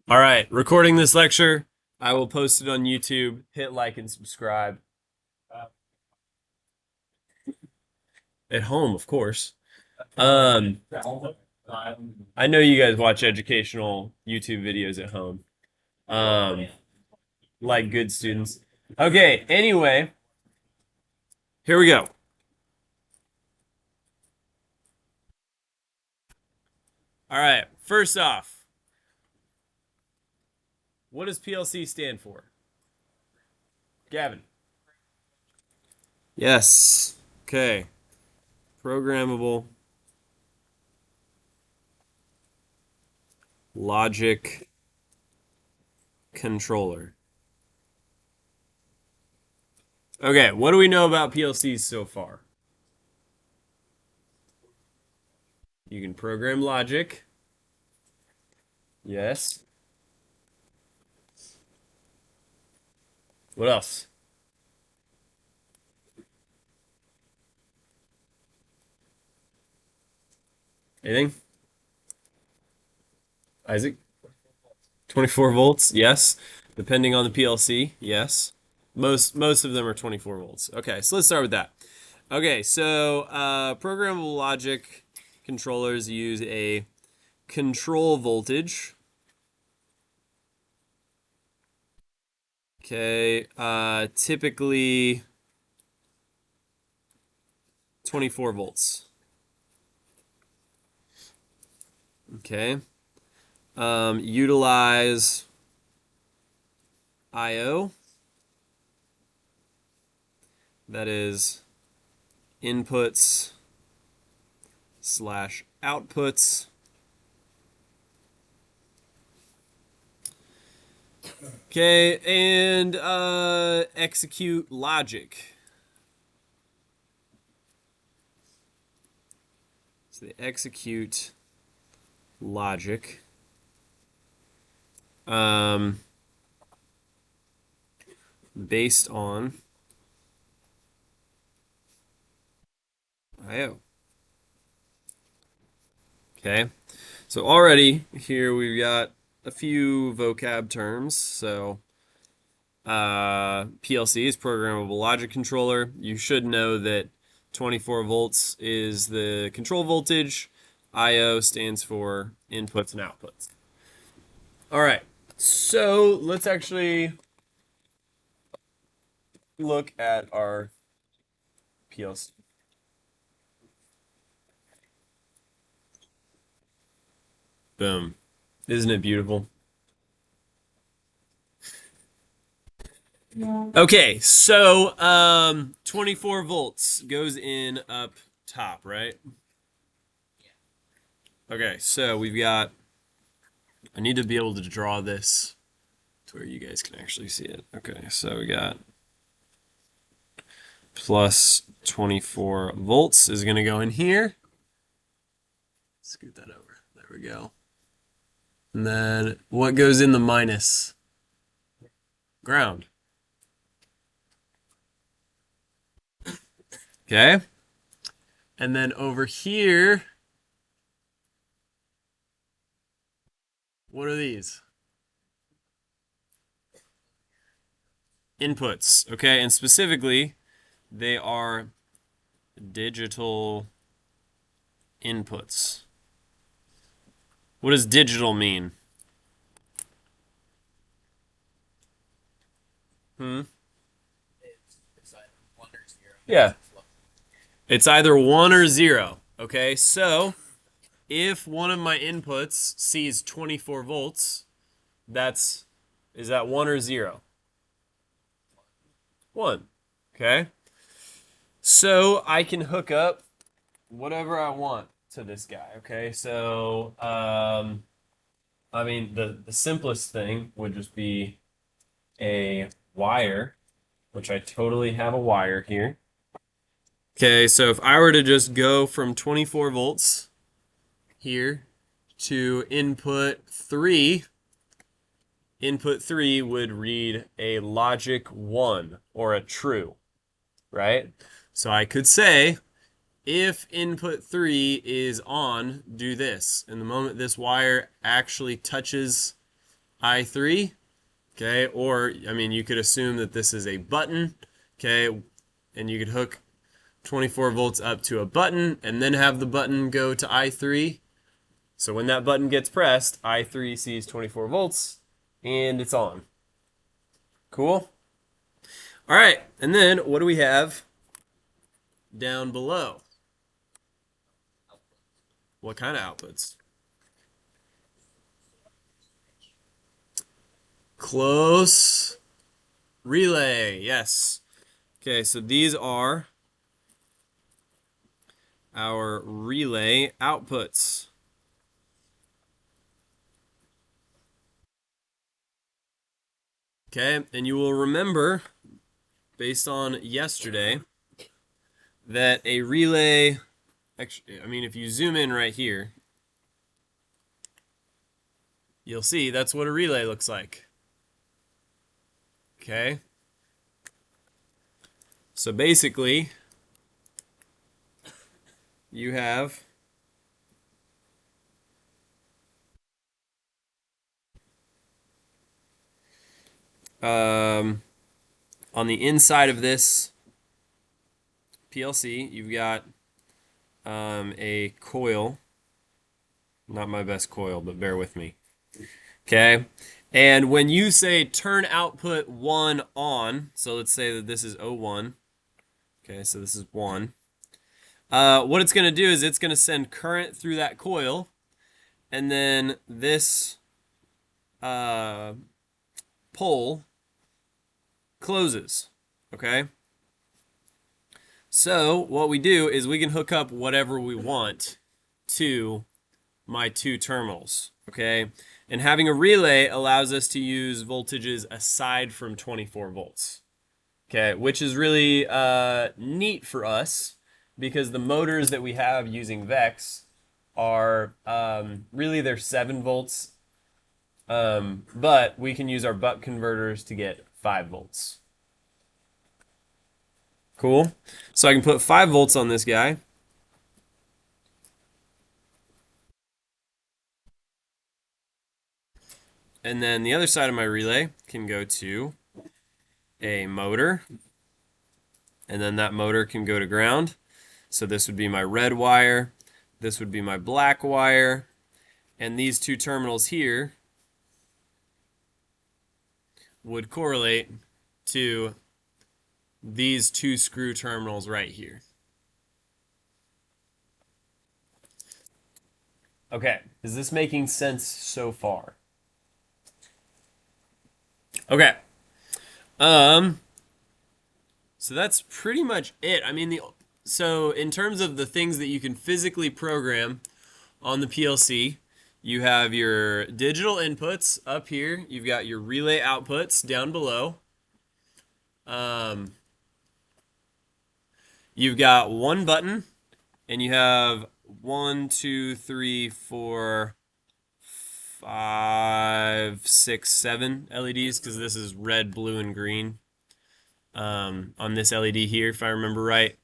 All right, recording this lecture. I will post it on YouTube. Hit like and subscribe. At home, of course. I know you guys watch educational YouTube videos at home. Like good students. Okay, anyway, here we go. All right, first off, what does PLC stand for? Gavin. Yes. Okay. Programmable logic controller. Okay, what do we know about PLCs so far? You can program logic. Yes. What else? Anything? Isaac? 24 volts? Yes. Depending on the PLC? Yes. Most of them are 24 volts. Okay, so let's start with that. Okay, so programmable logic controllers use a control voltage. Okay, typically 24 volts. Okay. Utilize I/O. That is inputs slash outputs. Okay, and execute logic. So they execute logic. Based on I/O. Okay, so already here we've got a few vocab terms. So PLC is programmable logic controller. You should know that 24 volts is the control voltage. I/O stands for inputs and outputs. All right, so let's actually look at our PLC. Boom. Isn't it beautiful? Okay, so 24 volts goes in up top, right? Okay, so we've got, I need to be able to draw this to where you guys can actually see it. Okay, so we got plus 24 volts is going to go in here. Scoot that over. There we go. And then what goes in the minus? Ground. Okay. And then over here, what are these? Inputs. Okay, and specifically, they are digital inputs. What does digital mean? Hmm? Yeah. It's either 1 or 0. Okay, so if one of my inputs sees 24 volts, is that 1 or 0? 1. Okay. So I can hook up whatever I want to this guy. Okay, so I mean the simplest thing would just be a wire, which I totally have a wire here. Okay, so if I were to just go from 24 volts here to input 3 would read a logic 1 or a true, right? So I could say if input 3 is on, do this. And the moment this wire actually touches I3, okay? Or, I mean, you could assume that this is a button, okay? And you could hook 24 volts up to a button and then have the button go to I3. So when that button gets pressed, I3 sees 24 volts and it's on. Cool? All right, and then what do we have down below? What kind of outputs? Close relay, yes. Okay, so these are our relay outputs. Okay, and you will remember, based on yesterday, that a relay, actually, I mean, if you zoom in right here, you'll see that's what a relay looks like. Okay, so basically, you have on the inside of this PLC, you've got a coil. Not my best coil, but bear with me. Okay. And when you say turn output 1 on, so let's say that this is O1. Okay, so this is 1. What it's going to do is it's going to send current through that coil, and then this pole closes. Okay? So what we do is we can hook up whatever we want to my two terminals. Okay? And having a relay allows us to use voltages aside from 24 volts. Okay, which is really neat for us because the motors that we have using VEX are really they're 7 volts, but we can use our buck converters to get 5 volts. Cool. So I can put 5 volts on this guy. And then the other side of my relay can go to a motor. And then that motor can go to ground. So this would be my red wire. This would be my black wire. And these two terminals here would correlate to these two screw terminals right here. Okay, is this making sense so far? Okay. So that's pretty much it. I mean, so in terms of the things that you can physically program on the PLC, you have your digital inputs up here. You've got your relay outputs down below. You've got one button, and you have 1, 2, 3, 4, 5, 6, 7 LEDs because this is red, blue, and green on this LED here, if I remember right.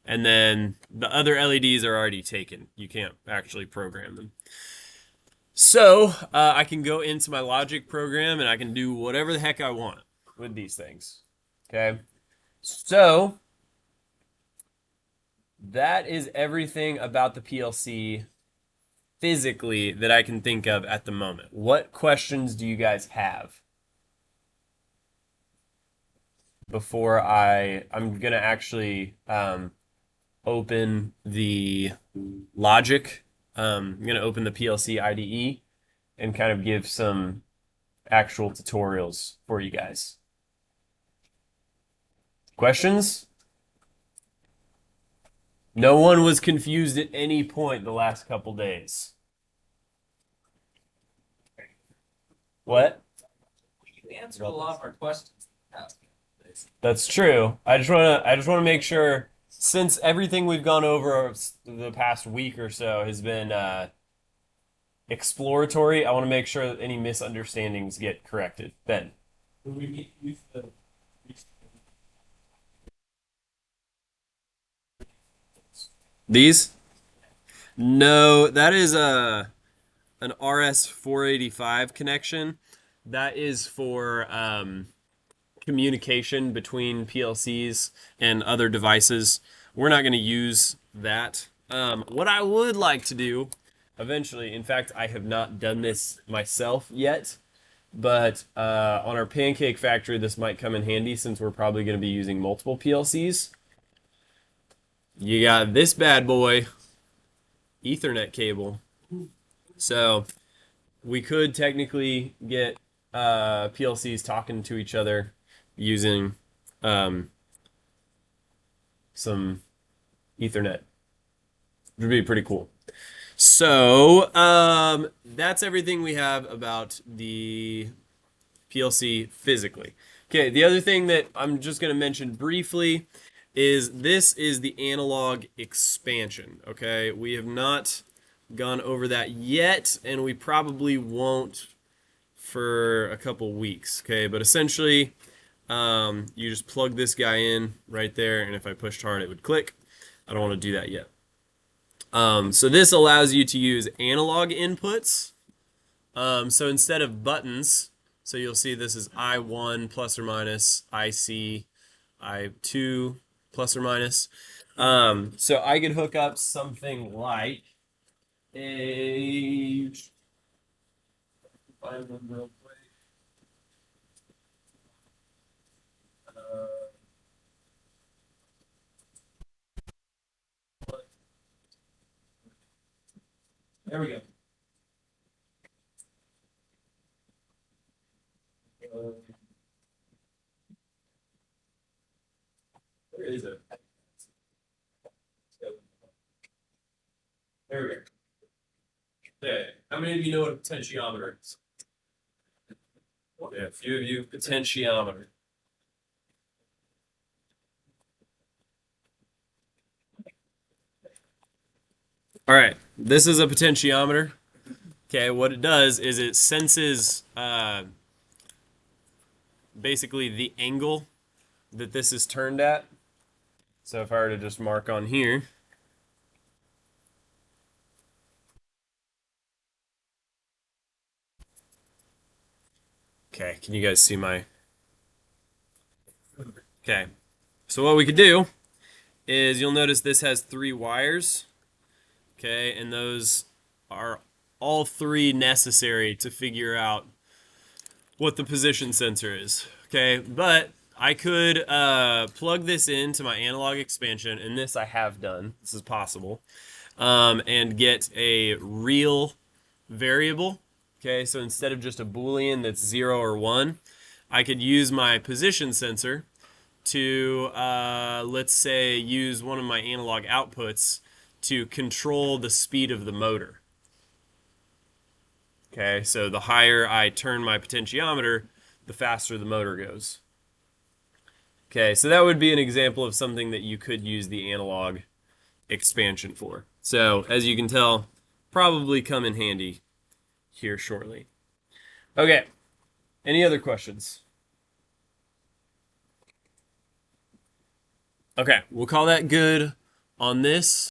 And then the other LEDs are already taken. You can't actually program them. So I can go into my logic program and I can do whatever the heck I want with these things. Okay. So that is everything about the PLC physically that I can think of at the moment. What questions do you guys have before I'm gonna actually open the logic. I'm gonna open the PLC IDE and kind of give some actual tutorials for you guys. Questions? No one was confused at any point the last couple days. What? You answered a lot of our questions. That's true. I just wanna make sure since everything we've gone over the past week or so has been exploratory, I want to make sure that any misunderstandings get corrected. Ben. These? No, that is an RS 485 connection. that is for communication between PLCs and other devices. We're not going to use that. What I would like to do eventually, in fact, I have not done this myself yet, but on our pancake factory, this might come in handy since we're probably going to be using multiple PLCs. You got this bad boy, Ethernet cable. So we could technically get PLCs talking to each other using um, some Ethernet. It would be pretty cool. So that's everything we have about the PLC physically. Okay, the other thing that I'm just going to mention briefly is this is the analog expansion. Okay, we have not gone over that yet, and we probably won't for a couple weeks. Okay, but essentially, you just plug this guy in right there, and if I pushed hard, it would click. I don't want to do that yet. So this allows you to use analog inputs. So instead of buttons, so you'll see this is I1 plus or minus, IC, I2 plus or minus. So I could hook up something like a find them real quick. There we go. Where is it? There we go. Okay. How many of you know what a potentiometer is? Yeah, a few of you. Potentiometer. All right. This is a potentiometer. Okay, what it does is it senses basically the angle that this is turned at. So if I were to just mark on here, okay, can you guys see my, okay. So what we could do is you'll notice this has 3 wires, okay, and those are all 3 necessary to figure out what the position sensor is, okay, but I could plug this into my analog expansion, and this I have done, this is possible, and get a real variable. Okay, so instead of just a Boolean that's 0 or 1, I could use my position sensor to, let's say, use one of my analog outputs to control the speed of the motor. Okay, so the higher I turn my potentiometer, the faster the motor goes. Okay, so that would be an example of something that you could use the analog expansion for. So, as you can tell, probably come in handy here shortly. Okay, any other questions? Okay, we'll call that good on this.